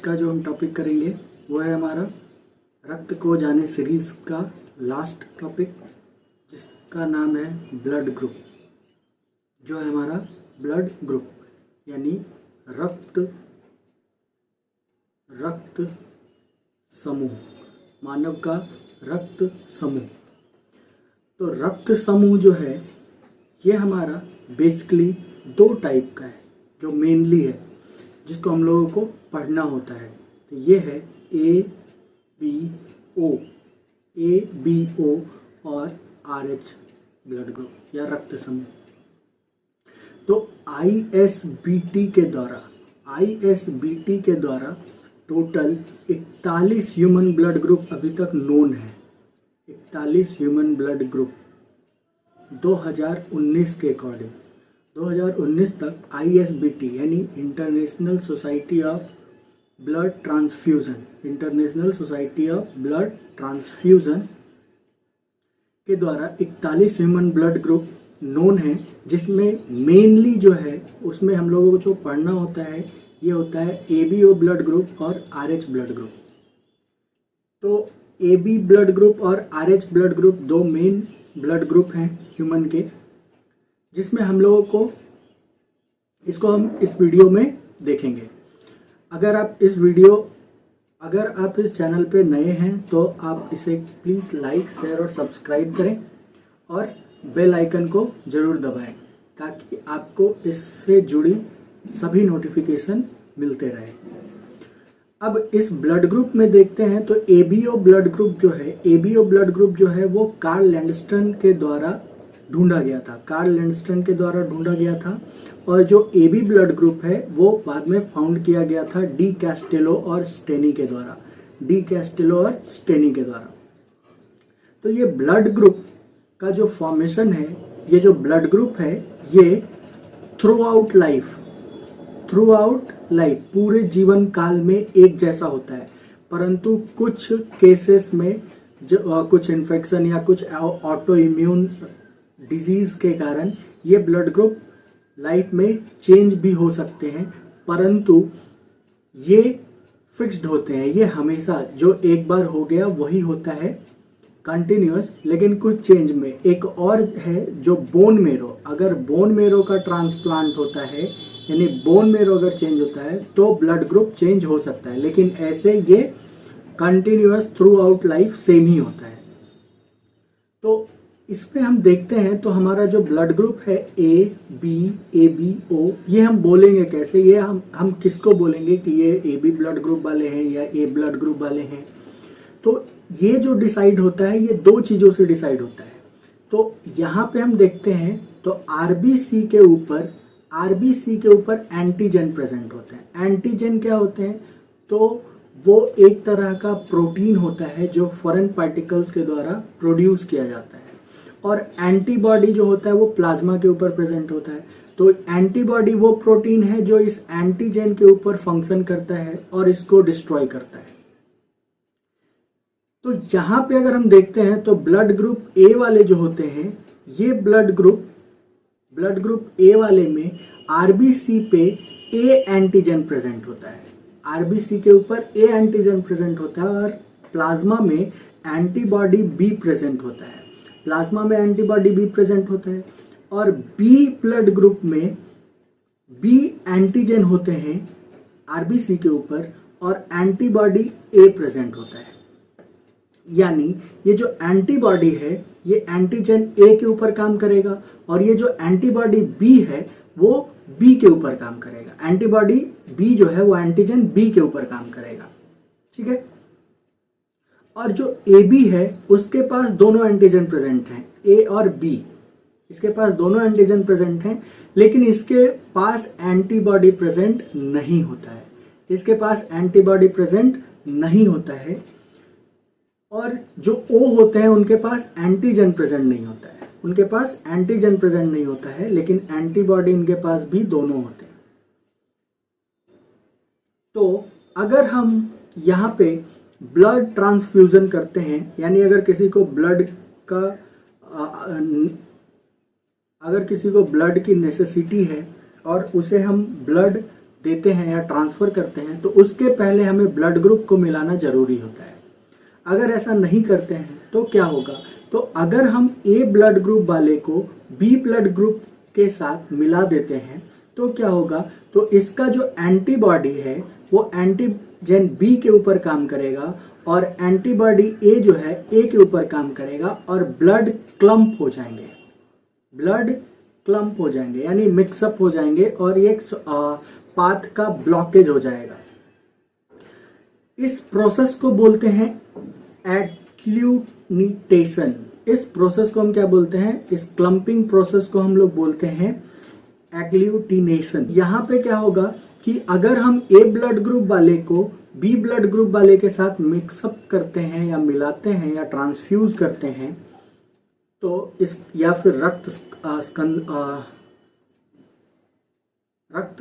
का जो हम टॉपिक करेंगे वो है हमारा रक्त को जाने सीरीज़ का लास्ट टॉपिक, जिसका नाम है ब्लड ग्रुप। जो है हमारा ब्लड ग्रुप यानी रक्त समूह, मानव का रक्त समूह। तो रक्त समूह जो है ये हमारा बेसिकली दो टाइप का है, जो मेनली है जिसको हम लोगों को पढ़ना होता है। तो ये है ए बी ओ और RH ब्लड ग्रुप या रक्त समूह। तो ISBT के द्वारा टोटल 41 ह्यूमन ब्लड ग्रुप अभी तक नोन है। 41 ह्यूमन ब्लड ग्रुप 2019 के अकॉर्डिंग 2019 तक ISBT यानी international society of blood transfusion के द्वारा 41 ह्यूमन ब्लड ग्रुप नोन है, जिसमें मेनली जो है उसमें हम लोगों को जो पढ़ना होता है ये होता है ABO ब्लड ग्रुप और RH ब्लड ग्रुप। तो AB ब्लड ग्रुप और RH ब्लड ग्रुप दो मेन ब्लड ग्रुप हैं ह्यूमन के, जिसमें हम लोगों को इसको हम इस वीडियो में देखेंगे। अगर आप इस चैनल पे नए हैं तो आप इसे प्लीज़ लाइक, शेयर और सब्सक्राइब करें और बेल आइकन को ज़रूर दबाएं ताकि आपको इससे जुड़ी सभी नोटिफिकेशन मिलते रहे। अब इस ब्लड ग्रुप में देखते हैं तो ABO ब्लड ग्रुप जो है वो कार्ल लैंडस्टन के द्वारा ढूंढा गया था और जो AB ब्लड ग्रुप है वो बाद में फाउंड किया गया था डी कैस्टेलो और स्टेनी के द्वारा। तो ये ब्लड ग्रुप का जो फॉर्मेशन है, ये जो ब्लड ग्रुप है ये थ्रू आउट लाइफ पूरे जीवन काल में एक जैसा होता है, परंतु कुछ केसेस में जो कुछ इन्फेक्शन या कुछ ऑटो इम्यून डिजीज के कारण ये ब्लड ग्रुप लाइफ में चेंज भी हो सकते हैं, परंतु ये फिक्स्ड होते हैं। ये हमेशा जो एक बार हो गया वही होता है कंटिन्यूअस। लेकिन कुछ चेंज में एक और है जो बोन मेरो, अगर बोन मेरो का ट्रांसप्लांट होता है यानी बोन मेरो अगर चेंज होता है तो ब्लड ग्रुप चेंज हो सकता है, लेकिन ऐसे ये continuous throughout life same ही होता है। तो इसमें हम देखते हैं तो हमारा जो ब्लड ग्रुप है ABO, ये हम बोलेंगे कैसे, ये हम किसको बोलेंगे कि ये AB ब्लड ग्रुप वाले हैं या A ब्लड ग्रुप वाले हैं। तो ये जो डिसाइड होता है ये दो चीज़ों से डिसाइड होता है। तो यहाँ पे हम देखते हैं तो RBC के ऊपर एंटीजन प्रेजेंट होते हैं। एंटीजन क्या होते हैं, तो वो एक तरह का प्रोटीन होता है जो फॉरेन पार्टिकल्स के द्वारा प्रोड्यूस किया जाता है, और एंटीबॉडी जो होता है वो प्लाज्मा के ऊपर प्रेजेंट होता है। तो एंटीबॉडी वो प्रोटीन है जो इस एंटीजन के ऊपर फंक्शन करता है और इसको डिस्ट्रॉय करता है। तो यहाँ पे अगर हम देखते हैं तो ब्लड ग्रुप A वाले जो होते हैं, ये ब्लड ग्रुप A वाले में RBC पे A एंटीजन प्रेजेंट होता है। RBC के ऊपर A एंटीजन प्रेजेंट होता है और प्लाज्मा में एंटीबॉडी B प्रेजेंट होता है। और B ब्लड ग्रुप में B एंटीजन होते हैं RBC के ऊपर और एंटीबॉडी A प्रेजेंट होता है। यानी ये जो एंटीबॉडी है ये एंटीजन A के ऊपर काम करेगा और ये जो एंटीबॉडी B है वो B के ऊपर काम करेगा। एंटीबॉडी B जो है वो एंटीजन B के ऊपर काम करेगा, ठीक है। और जो AB है उसके पास दोनों एंटीजन प्रेजेंट हैं, A और B, इसके पास दोनों एंटीजन प्रेजेंट हैं, लेकिन इसके पास एंटीबॉडी प्रेजेंट नहीं होता है। और जो O होते हैं उनके पास एंटीजन प्रेजेंट नहीं होता है, लेकिन एंटीबॉडी इनके पास भी दोनों होते हैं। तो अगर हम यहाँ पे ब्लड ट्रांसफ्यूजन करते हैं, यानी अगर किसी को ब्लड की नेसेसिटी है और उसे हम ब्लड देते हैं या ट्रांसफ़र करते हैं तो उसके पहले हमें ब्लड ग्रुप को मिलाना ज़रूरी होता है। अगर ऐसा नहीं करते हैं तो क्या होगा, तो अगर हम ए ब्लड ग्रुप वाले को बी ब्लड ग्रुप के साथ मिला देते हैं तो क्या होगा, तो इसका जो एंटीबॉडी है वो एंटीजन बी के ऊपर काम करेगा और एंटीबॉडी ए जो है ए के ऊपर काम करेगा और ब्लड क्लम्प हो जाएंगे, ब्लड क्लम्प हो जाएंगे यानी मिक्सअप हो जाएंगे और ये पाथ का ब्लॉकेज हो जाएगा। इस प्रोसेस को बोलते हैं एग्लूटिनेशन। इस प्रोसेस को हम क्या बोलते हैं, इस क्लम्पिंग प्रोसेस को हम लोग बोलते हैं एग्लूटिनेशन। यहाँ पे क्या होगा कि अगर हम ए ब्लड ग्रुप वाले को बी ब्लड ग्रुप वाले के साथ मिक्सअप करते हैं या मिलाते हैं या ट्रांसफ्यूज करते हैं तो इस या फिर रक्त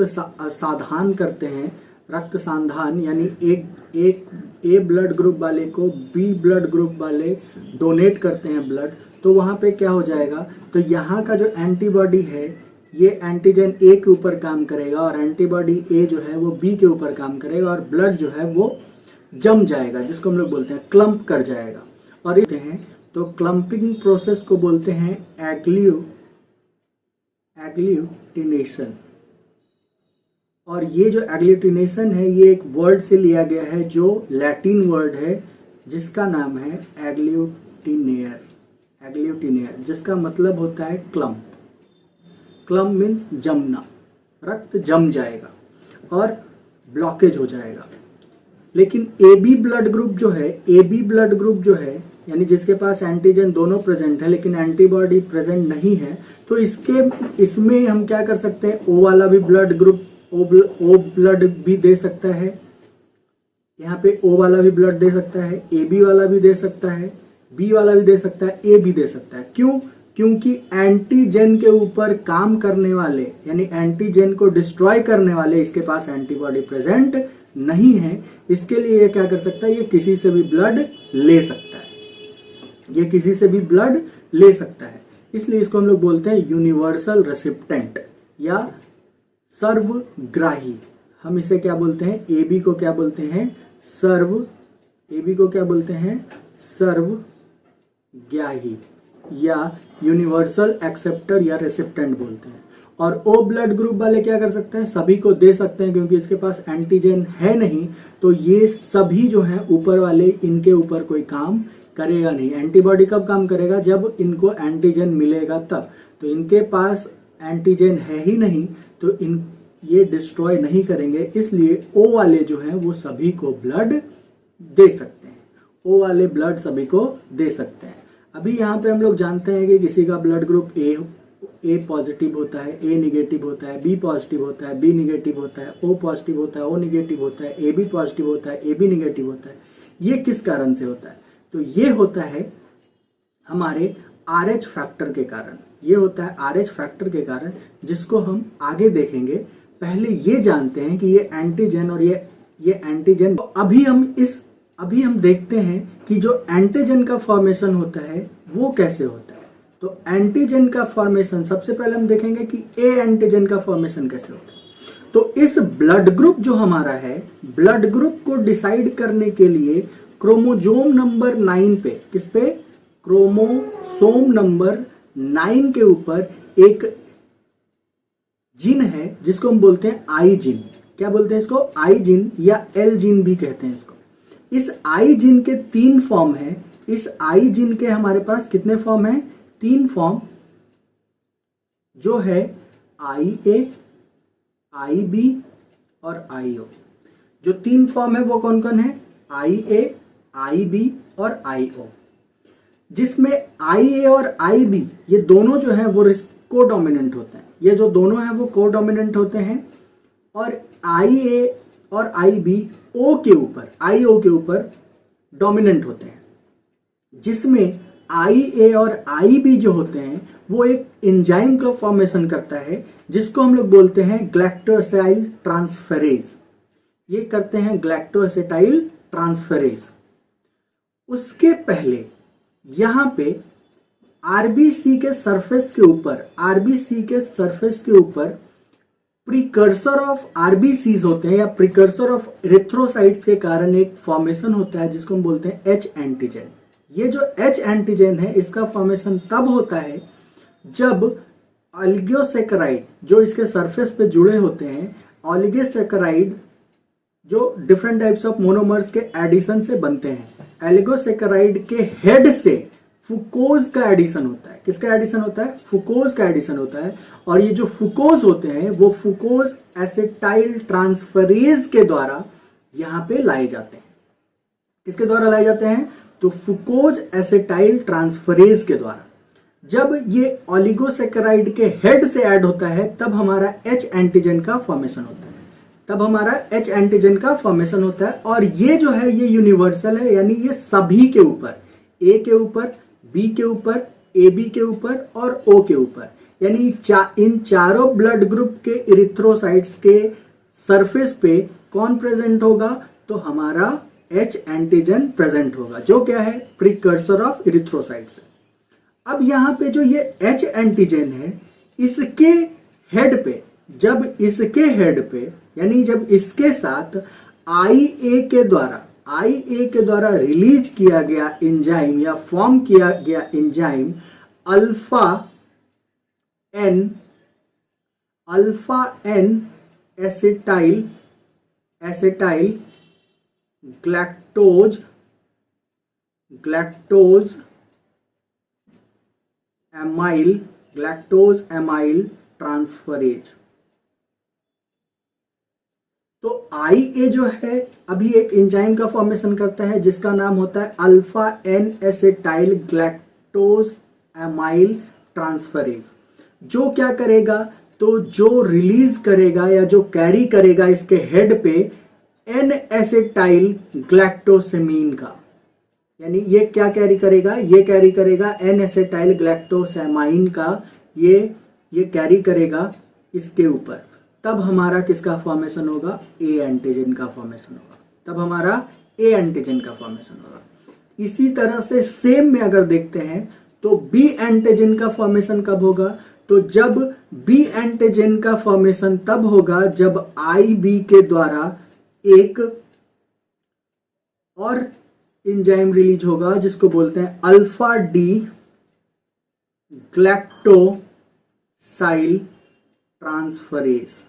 साधान करते हैं, रक्त सांधान यानी एक ए ब्लड ग्रुप वाले को बी ब्लड ग्रुप वाले डोनेट करते हैं ब्लड, तो वहाँ पे क्या हो जाएगा, तो यहाँ का जो एंटीबॉडी है ये एंटीजन ए के ऊपर काम करेगा और एंटीबॉडी ए जो है वो बी के ऊपर काम करेगा और ब्लड जो है वो जम जाएगा, जिसको हम लोग बोलते हैं क्लम्प कर जाएगा। और ये हैं तो क्लम्पिंग प्रोसेस को बोलते हैं एग्लूटिनेशन। और ये जो एग्लूटिनेशन है ये एक वर्ड से लिया गया है जो लैटिन वर्ड है जिसका नाम है एग्लूटिनेयर, जिसका मतलब होता है क्लम्प। क्लम्प मीन्स जमना, रक्त जम जाएगा और ब्लॉकेज हो जाएगा। लेकिन ए बी ब्लड ग्रुप जो है यानी जिसके पास एंटीजन दोनों प्रेजेंट है लेकिन एंटीबॉडी प्रेजेंट नहीं है, तो इसमें हम क्या कर सकते हैं, ओ वाला भी ब्लड ग्रुप ओ ब्लड भी दे सकता है, यहाँ पे ओ वाला भी ब्लड दे सकता है, ए बी वाला भी दे सकता है, बी वाला भी दे सकता है, ए भी दे सकता है। क्यों? क्योंकि एंटीजन के ऊपर काम करने वाले यानी एंटीजन को डिस्ट्रॉय करने वाले इसके पास एंटीबॉडी प्रेजेंट नहीं है। इसके लिए ये क्या कर सकता है, ये किसी से भी ब्लड ले सकता है, ये किसी से भी ब्लड ले सकता है। इसलिए इसको हम लोग बोलते हैं यूनिवर्सल रेसिप्टेंट या सर्वग्राही। हम इसे क्या बोलते हैं, ए बी को क्या बोलते हैं, सर्वग्राही या यूनिवर्सल एक्सेप्टर या रेसिप्टेंट बोलते हैं। और ओ ब्लड ग्रुप वाले क्या कर सकते हैं, सभी को दे सकते हैं क्योंकि इसके पास एंटीजन है नहीं, तो ये सभी जो हैं ऊपर वाले इनके ऊपर कोई काम करेगा नहीं। एंटीबॉडी कब काम करेगा, जब इनको एंटीजन मिलेगा तब। तो इनके पास एंटीजन है ही नहीं तो ये डिस्ट्रॉय नहीं करेंगे, इसलिए ओ वाले जो हैं वो सभी को ब्लड दे सकते हैं, ओ वाले ब्लड सभी को दे सकते हैं। अभी यहाँ पे हम लोग जानते हैं कि किसी का ब्लड ग्रुप ए पॉजिटिव होता है, ए निगेटिव होता है, बी पॉजिटिव होता है, बी निगेटिव होता है, ओ पॉजिटिव होता है, ओ निगेटिव होता है, ए बी पॉजिटिव होता है, ए बी निगेटिव होता है। ये किस कारण से होता है, तो ये होता है हमारे RH फैक्टर के कारण, ये होता है RH फैक्टर के कारण, जिसको हम आगे देखेंगे। पहले ये जानते हैं कि ये एंटीजन और ये एंटीजन, तो अभी हम देखते हैं कि जो एंटीजन का फॉर्मेशन होता है वो कैसे होता है। तो एंटीजन का फॉर्मेशन सबसे पहले हम देखेंगे कि ए एंटीजन का फॉर्मेशन कैसे होता है। तो इस ब्लड ग्रुप जो हमारा है, ब्लड ग्रुप को डिसाइड करने के लिए क्रोमोसोम नंबर 9 पे, किस पे, क्रोमोसोम नंबर 9 के ऊपर एक जीन है जिसको हम बोलते हैं आई जीन। क्या बोलते हैं इसको, आई जीन या एल जीन भी कहते हैं इसको। इस आई जीन के 3 फॉर्म है। इस आई जीन के हमारे पास कितने फॉर्म है, 3 फॉर्म, जो है आई ए, आई बी और आई ओ। जो 3 फॉर्म है वो कौन कौन है, आई ए, आई बी और आई ओ। जिसमें आई ए और आई बी ये दोनों जो है वो कोडोमिनेंट होते हैं, ये जो दोनों हैं वो कोडोमिनेंट होते हैं। और आई ए और आई बी ओ के ऊपर, आई ओ के ऊपर डोमिनेंट होते हैं। जिसमें आई ए और आई बी जो होते हैं वो एक एंजाइम का फॉर्मेशन करता है जिसको हम लोग बोलते हैं ग्लैक्टोएसाइल ट्रांसफेरेज। ये करते हैं ग्लैक्टोएसिटाइल ट्रांसफेरेज। उसके पहले यहाँ पे आरबीसी के सरफेस के ऊपर प्रिकर्सर ऑफ आरबीसीज होते हैं या प्रिकर्सर ऑफ इरिथ्रोसाइट्स के कारण एक फॉर्मेशन होता है जिसको हम बोलते हैं एच एंटीजन। ये जो एच एंटीजन है इसका फॉर्मेशन तब होता है जब ऑलिगोसैकेराइड जो इसके सरफेस पे जुड़े होते हैं, ऑलिगोसैकेराइड जो डिफरेंट टाइप्स ऑफ मोनोमर्स के एडिशन से बनते हैं, ऑलिगोसैकेराइड के हेड से फुकोज का एडिशन होता है। किसका एडिशन होता है? फुकोज का एडिशन होता है। और ये जो फुकोज होते हैं वो फुकोज एसिटाइल ट्रांसफरेज के द्वारा यहाँ पे लाए जाते हैं। किसके द्वारा लाए जाते हैं? तो फुकोज एसिटाइल ट्रांसफरेज के द्वारा। जब ये ऑलिगोसैकेराइड के हेड से ऐड होता है तब हमारा एच एंटीजन का फॉर्मेशन होता है। तब हमारा एच एंटीजन का फॉर्मेशन होता है। और ये जो है ये यूनिवर्सल है, यानी ये सभी के ऊपर, ए के ऊपर, बी के ऊपर, ए बी के ऊपर और ओ के ऊपर, यानी इन चारों ब्लड ग्रुप के इरिथ्रोसाइट्स के सरफेस पे कौन प्रेजेंट होगा? तो हमारा एच एंटीजन प्रेजेंट होगा, जो क्या है? Precursor of erythrocytes. अब यहाँ पे जो ये एच एंटीजन है इसके हेड पे, जब इसके हेड पे यानी जब इसके साथ IA के द्वारा रिलीज किया गया एंजाइम या फॉर्म किया गया enzyme alpha N acetyl galactose aminyl transferase. तो IA जो है अभी एक एंजाइम का फॉर्मेशन करता है जिसका नाम होता है alpha N acetyl galactose aminyl transferase. जो क्या करेगा? तो जो रिलीज करेगा या जो कैरी करेगा इसके हेड पे एन एसिटाइल ग्लैक्टोसेमीन का, यानी ये क्या कैरी करेगा? ये कैरी करेगा एन एसिटाइल ग्लैक्टोसेमाइन का, ये कैरी करेगा इसके ऊपर। तब हमारा किसका फॉर्मेशन होगा? ए एंटीजन का फॉर्मेशन होगा। तब हमारा ए एंटीजन का फॉर्मेशन होगा। इसी तरह से सेम में अगर देखते हैं तो बी एंटीजन का फॉर्मेशन कब होगा? तो जब बी एंटीजन का फॉर्मेशन तब होगा जब IB के द्वारा एक और एंजाइम रिलीज होगा जिसको बोलते हैं alpha D galactosyl transferase.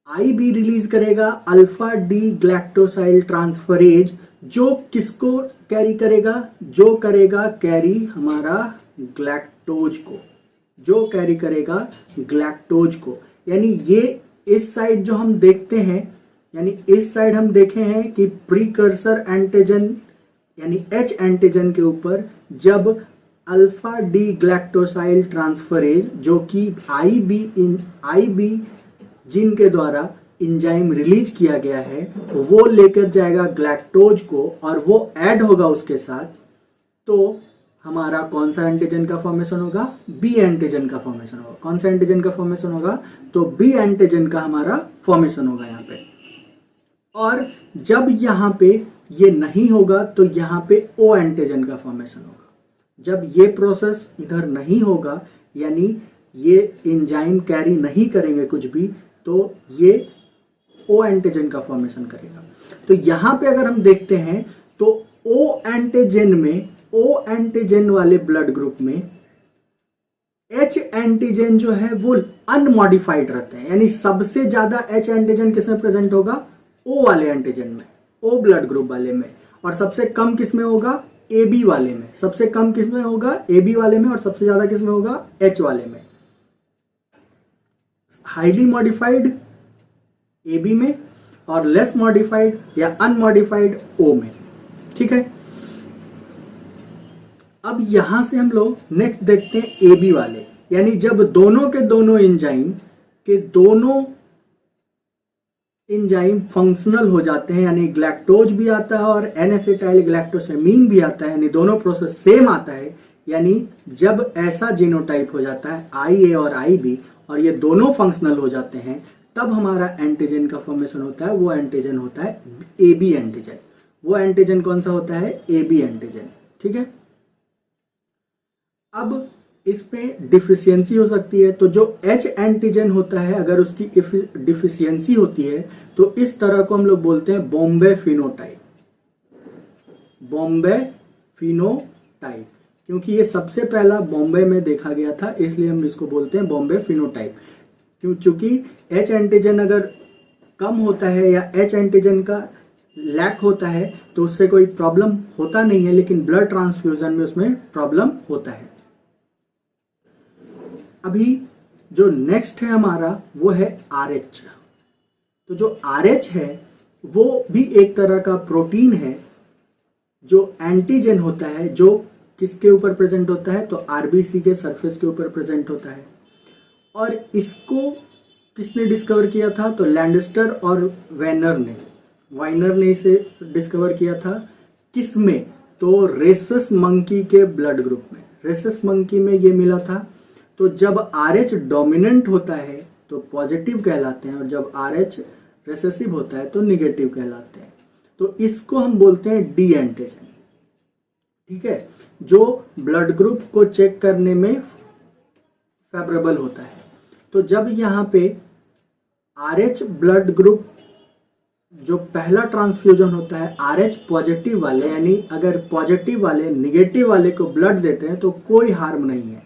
IB release करेगा अल्फा डी ग्लैक्टोसाइल ट्रांसफरेज, जो किसको कैरी करेगा? जो करेगा कैरी हमारा ग्लैक्टोज को, जो कैरी करेगा ग्लैक्टोज को। यानी ये इस साइड जो हम देखते हैं, यानी इस साइड हम देखे हैं कि प्रीकर्सर एंटीजन यानी एच एंटीजन के ऊपर जब अल्फा डी ग्लैक्टोसाइल ट्रांसफरेज जो कि IB जिन के द्वारा एंजाइम रिलीज किया गया है वो लेकर जाएगा ग्लैक्टोज को और वो ऐड होगा उसके साथ, तो हमारा कौन सा एंटीजन का फॉर्मेशन होगा? बी एंटीजन का फॉर्मेशन होगा। कौन सा एंटीजन का फॉर्मेशन होगा? तो बी एंटीजन का हमारा फॉर्मेशन होगा यहाँ पे। और जब यहाँ पे ये नहीं होगा तो यहाँ पे ओ एंटीजन का फॉर्मेशन होगा। जब ये प्रोसेस इधर नहीं होगा यानी ये एंजाइम कैरी नहीं करेंगे कुछ भी, तो ये ओ एंटीजन का फॉर्मेशन करेगा। तो यहां पे अगर हम देखते हैं तो ओ एंटीजन वाले ब्लड ग्रुप में एच एंटीजन जो है वो अनमॉडिफाइड रहते हैं, यानी सबसे ज्यादा एच एंटीजन किसमें प्रेजेंट होगा? ओ वाले एंटीजन में, ओ ब्लड ग्रुप वाले में। और सबसे कम किसमें होगा? AB वाले में। सबसे कम किसमें होगा? AB वाले में। और सबसे ज्यादा किसमें होगा? H वाले में। हाईली मॉडिफाइड AB में और लेस मॉडिफाइड या अनमॉडिफाइड O में। ठीक है, अब यहां से हम लोग नेक्स्ट देखते हैं AB वाले, यानी जब दोनों के दोनों एंजाइम फंक्शनल हो जाते हैं, यानी ग्लैक्टोज भी आता है और एन एसिटाइल ग्लैक्टोसेमीन भी आता है, यानी दोनों प्रोसेस सेम आता है। यानी जब ऐसा जीनोटाइप हो जाता है IA और IB और ये दोनों फंक्शनल हो जाते हैं तब हमारा एंटीजन का फॉर्मेशन होता है। वो एंटीजन होता है AB एंटीजन। वो एंटीजन कौन सा होता है? AB antigen. ठीक है, अब इसमें डिफिशियंसी हो सकती है। तो जो H एंटीजन होता है अगर उसकी डिफिशियंसी होती है तो इस तरह को हम लोग बोलते हैं बॉम्बे फिनोटाइप। बॉम्बे फिनोटाइप, क्योंकि ये सबसे पहला बॉम्बे में देखा गया था इसलिए हम इसको बोलते हैं बॉम्बे फिनोटाइप। चूंकि H एंटीजन अगर कम होता है या H एंटीजन का लैक होता है तो उससे कोई प्रॉब्लम होता नहीं है, लेकिन ब्लड ट्रांसफ्यूजन में उसमें प्रॉब्लम होता है। अभी जो नेक्स्ट है हमारा वो है RH। तो जो RH है वो भी एक तरह का प्रोटीन है जो एंटीजन होता है, जो किसके ऊपर प्रेजेंट होता है तो आरबीसी के सरफेस के ऊपर प्रेजेंट होता है। और इसको किसने डिस्कवर किया था तो लैंडस्टर और वाइनर ने इसे डिस्कवर किया था। किस में तो रेसस मंकी के ब्लड ग्रुप में, रेसस मंकी में ये मिला था। तो जब RH डोमिनेंट होता है तो पॉजिटिव कहलाते हैं और जब RH रेसेसिव होता है तो निगेटिव कहलाते हैं। तो इसको हम बोलते हैं डी एंटीजन, ठीक है, जो ब्लड ग्रुप को चेक करने में फेवरेबल होता है। तो जब यहाँ पे RH ब्लड ग्रुप जो पहला ट्रांसफ्यूजन होता है RH पॉजिटिव वाले, यानी अगर पॉजिटिव वाले निगेटिव वाले को ब्लड देते हैं तो कोई हार्म नहीं है।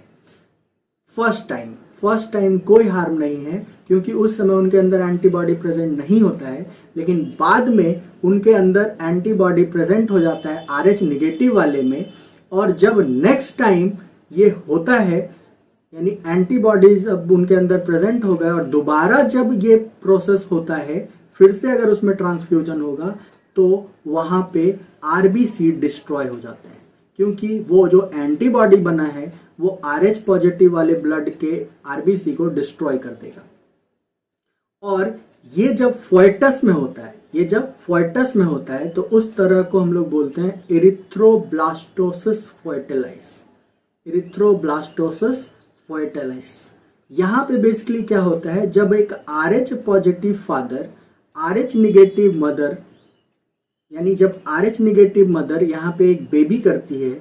फर्स्ट टाइम कोई हार्म नहीं है, क्योंकि उस समय उनके अंदर एंटीबॉडी प्रेजेंट नहीं होता है। लेकिन बाद में उनके अंदर एंटीबॉडी प्रेजेंट हो जाता है RH निगेटिव वाले में, और जब नेक्स्ट टाइम ये होता है यानी एंटीबॉडीज अब उनके अंदर प्रेजेंट हो गए और दोबारा जब ये प्रोसेस होता है फिर से अगर उसमें ट्रांसफ्यूजन होगा तो वहां पे आरबीसी डिस्ट्रॉय हो जाते हैं, क्योंकि वो जो एंटीबॉडी बना है वो RH पॉजिटिव वाले ब्लड के आरबीसी को डिस्ट्रॉय कर देगा। और ये जब फोएटस में होता है तो उस तरह को हम लोग बोलते हैं इरिथ्रोब्लास्टोसिस फोएटिलिस। यहाँ पे बेसिकली क्या होता है, जब एक RH positive father RH negative mother, यानी जब RH निगेटिव मदर यहाँ पे एक बेबी करती है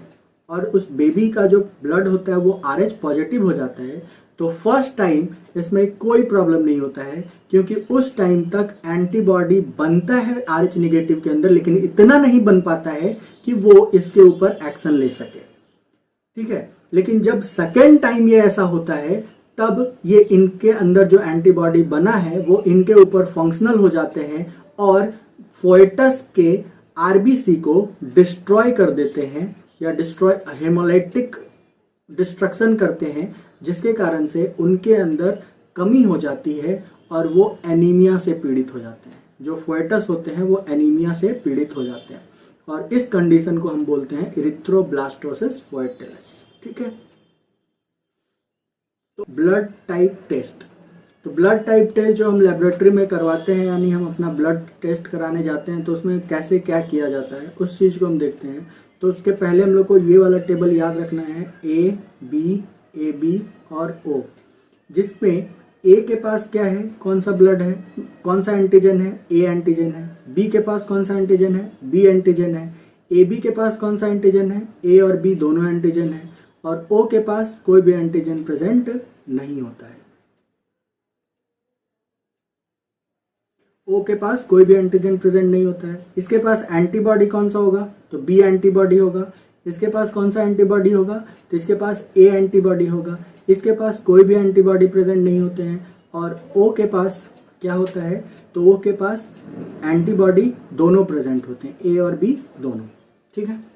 और उस बेबी का जो ब्लड होता है वो RH पॉजिटिव हो जाता है, तो फर्स्ट टाइम इसमें कोई प्रॉब्लम नहीं होता है, क्योंकि उस टाइम तक एंटीबॉडी बनता है RH निगेटिव के अंदर, लेकिन इतना नहीं बन पाता है कि वो इसके ऊपर एक्शन ले सके, ठीक है। लेकिन जब सेकेंड टाइम ये ऐसा होता है तब ये इनके अंदर जो एंटीबॉडी बना है वो इनके ऊपर फंक्शनल हो जाते हैं और फोएटस के आरबीसी को डिस्ट्रॉय कर देते हैं या हेमोलाइटिक डिस्ट्रक्शन करते हैं, जिसके कारण से उनके अंदर कमी हो जाती है और वो एनीमिया से पीड़ित हो जाते हैं। जो फोएटस होते हैं वो एनीमिया से पीड़ित हो जाते हैं और इस कंडीशन को हम बोलते हैं इरिथ्रोब्लास्टोसिस फोएटिलिस, ठीक है। तो ब्लड टाइप टेस्ट, तो ब्लड टाइप टेस्ट जो हम लेबोरेटरी में करवाते हैं, यानी हम अपना ब्लड टेस्ट कराने जाते हैं तो उसमें कैसे क्या किया जाता है उस चीज़ को हम देखते हैं। तो उसके पहले हम लोग को ये वाला टेबल याद रखना है ए बी और ओ, जिसमें ए के पास क्या है, कौन सा ब्लड है, कौन सा एंटीजन है, ए एंटीजन है। बी के पास कौन सा एंटीजन है, बी एंटीजन है। ए बी के पास कौन सा एंटीजन है, ए और बी दोनों एंटीजन है। और ओ के पास कोई भी एंटीजन प्रेजेंट नहीं होता है। ओ के पास कोई भी एंटीजन प्रेजेंट नहीं होता है। इसके पास एंटीबॉडी कौन सा होगा, तो बी एंटीबॉडी होगा। इसके पास कौन सा एंटीबॉडी होगा, तो इसके पास ए एंटीबॉडी होगा। इसके पास कोई भी एंटीबॉडी प्रेजेंट नहीं होते हैं। और ओ के पास क्या होता है, तो ओ के पास एंटीबॉडी दोनों प्रेजेंट होते हैं, ए और बी दोनों, ठीक है।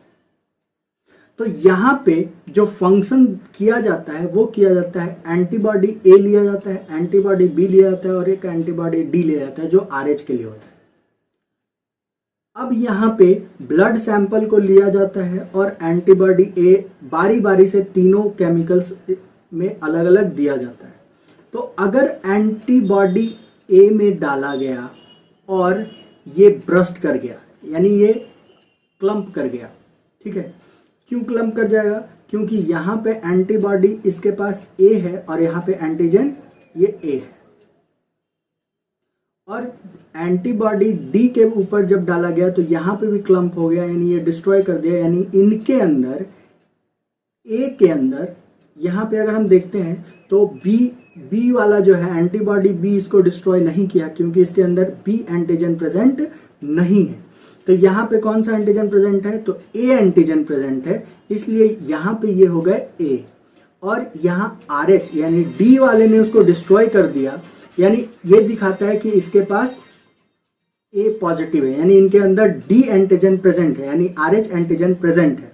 तो यहाँ पे जो फंक्शन किया जाता है वो किया जाता है, एंटीबॉडी ए लिया जाता है, एंटीबॉडी बी लिया जाता है और एक एंटीबॉडी डी लिया जाता है जो RH के लिए होता है। अब यहाँ पे ब्लड सैंपल को लिया जाता है और एंटीबॉडी ए बारी बारी से तीनों केमिकल्स में अलग अलग दिया जाता है। तो अगर एंटीबॉडी ए में डाला गया और ये ब्रस्ट कर गया, यानी ये क्लम्प कर गया, ठीक है। क्यों क्लम्प कर जाएगा, क्योंकि यहाँ पे एंटीबॉडी इसके पास ए है और यहाँ पे एंटीजन ये ए है। और एंटीबॉडी डी के ऊपर जब डाला गया तो यहाँ पे भी क्लम्प हो गया, यानी ये डिस्ट्रॉय कर दिया। यानी इनके अंदर ए के अंदर यहाँ पे अगर हम देखते हैं तो बी वाला जो है एंटीबॉडी बी इसको डिस्ट्रॉय नहीं किया क्योंकि इसके अंदर बी एंटीजन प्रेजेंट नहीं है। तो यहाँ पे कौन सा एंटीजन प्रेजेंट है, तो ए एंटीजन प्रेजेंट है, इसलिए यहाँ पे ये हो गए ए। और यहाँ RH यानी डी वाले ने उसको डिस्ट्रॉय कर दिया, यानी ये दिखाता है कि इसके पास ए पॉजिटिव है, यानी इनके अंदर डी एंटीजन प्रेजेंट है, यानी RH एंटीजन प्रेजेंट है।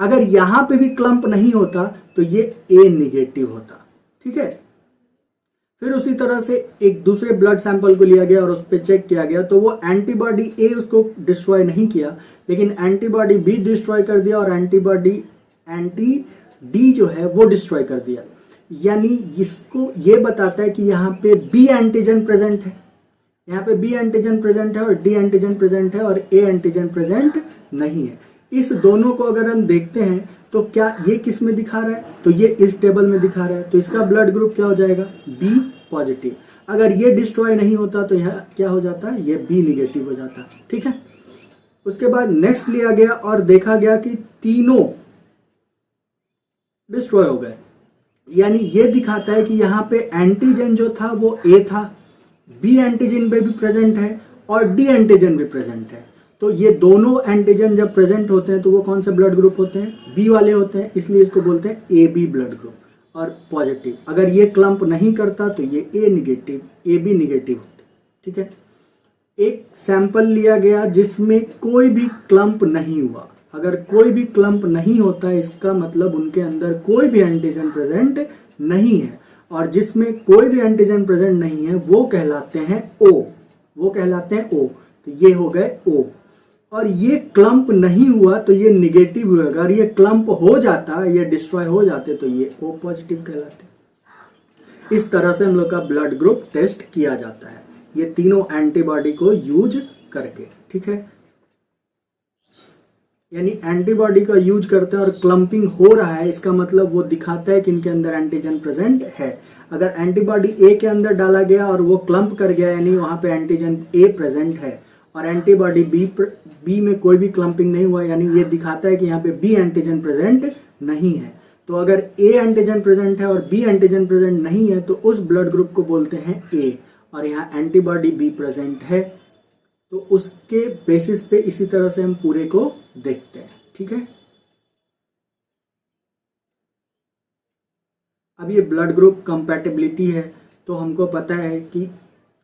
अगर यहाँ पे भी क्लम्प नहीं होता तो ये ए निगेटिव होता। ठीक है, फिर उसी तरह से एक दूसरे ब्लड सैंपल को लिया गया और उस पर चेक किया गया, तो वो एंटीबॉडी ए उसको डिस्ट्रॉय नहीं किया, लेकिन एंटीबॉडी बी डिस्ट्रॉय कर दिया और एंटी डी जो है वो डिस्ट्रॉय कर दिया। यानी इसको ये बताता है कि यहाँ पे बी एंटीजन प्रेजेंट है, यहाँ पे बी एंटीजन प्रेजेंट है और डी एंटीजन प्रेजेंट है और ए एंटीजन प्रेजेंट नहीं है। इस दोनों को अगर हम देखते हैं तो क्या ये किस में दिखा रहा है, तो ये इस टेबल में दिखा रहा है, तो इसका ब्लड ग्रुप क्या हो जाएगा, बी पॉजिटिव। अगर ये डिस्ट्रॉय नहीं होता तो यह क्या हो जाता, ये बी निगेटिव हो जाता। ठीक है, उसके बाद नेक्स्ट लिया गया और देखा गया कि तीनों डिस्ट्रॉय हो गए, यानी ये दिखाता है कि यहाँ पे एंटीजन जो था वो ए था, बी एंटीजन पे भी प्रेजेंट है और डी एंटीजन भी प्रेजेंट है। तो ये दोनों एंटीजन जब प्रेजेंट होते हैं तो वो कौन से ब्लड ग्रुप होते हैं, बी वाले होते हैं, इसलिए इसको बोलते हैं ए बी ब्लड ग्रुप और पॉजिटिव। अगर ये क्लम्प नहीं करता तो ये ए निगेटिव, ए बी निगेटिव होते। ठीक है, एक सैंपल लिया गया जिसमें कोई भी क्लम्प नहीं हुआ। अगर कोई भी क्लम्प नहीं होता इसका मतलब उनके अंदर कोई भी एंटीजन प्रेजेंट नहीं है, और जिसमें कोई भी एंटीजन प्रेजेंट नहीं है वो कहलाते हैं ओ, वो कहलाते हैं ओ। तो ये हो गए ओ। और ये क्लम्प नहीं हुआ तो ये निगेटिव हुआ, अगर ये क्लम्प हो जाता, ये डिस्ट्रॉय हो जाते तो ये ओ पॉजिटिव कहलाते। इस तरह से हम लोग का ब्लड ग्रुप टेस्ट किया जाता है, ये तीनों एंटीबॉडी को यूज करके। ठीक है, यानी एंटीबॉडी का यूज करते हैं और क्लम्पिंग हो रहा है, इसका मतलब वो दिखाता है कि इनके अंदर एंटीजन प्रेजेंट है। अगर एंटीबॉडी ए के अंदर डाला गया और वो क्लम्प कर गया, यानी वहां पे एंटीजन ए प्रेजेंट है, और एंटीबॉडी बी में कोई भी क्लम्पिंग नहीं हुआ, यानी ये दिखाता है कि यहाँ पे बी एंटीजन प्रेजेंट नहीं है। तो अगर ए एंटीजन प्रेजेंट है और बी एंटीजन प्रेजेंट नहीं है तो उस ब्लड ग्रुप को बोलते हैं ए, और यहाँ एंटीबॉडी बी प्रेजेंट है, तो उसके बेसिस पे इसी तरह से हम पूरे को देखते हैं। ठीक है, अब ये ब्लड ग्रुप कंपैटिबिलिटी है, तो हमको पता है कि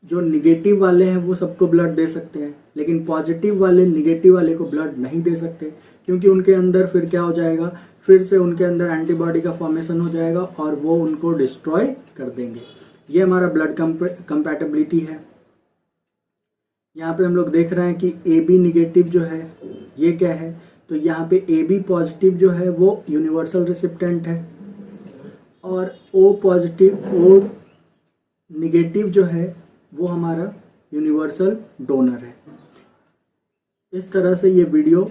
जो निगेटिव वाले हैं वो सबको ब्लड दे सकते हैं, लेकिन पॉजिटिव वाले निगेटिव वाले को ब्लड नहीं दे सकते, क्योंकि उनके अंदर फिर क्या हो जाएगा, फिर से उनके अंदर एंटीबॉडी का फॉर्मेशन हो जाएगा और वो उनको डिस्ट्रॉय कर देंगे। ये हमारा ब्लड कंपैटिबिलिटी है। यहाँ पे हम लोग देख रहे हैं कि ए बी निगेटिव जो है ये क्या है, तो यहाँ पे ए बी पॉजिटिव जो है वो यूनिवर्सल रेसिपिएंट है, और ओ पॉजिटिव ओ निगेटिव जो है वो हमारा यूनिवर्सल डोनर है। इस तरह से ये वीडियो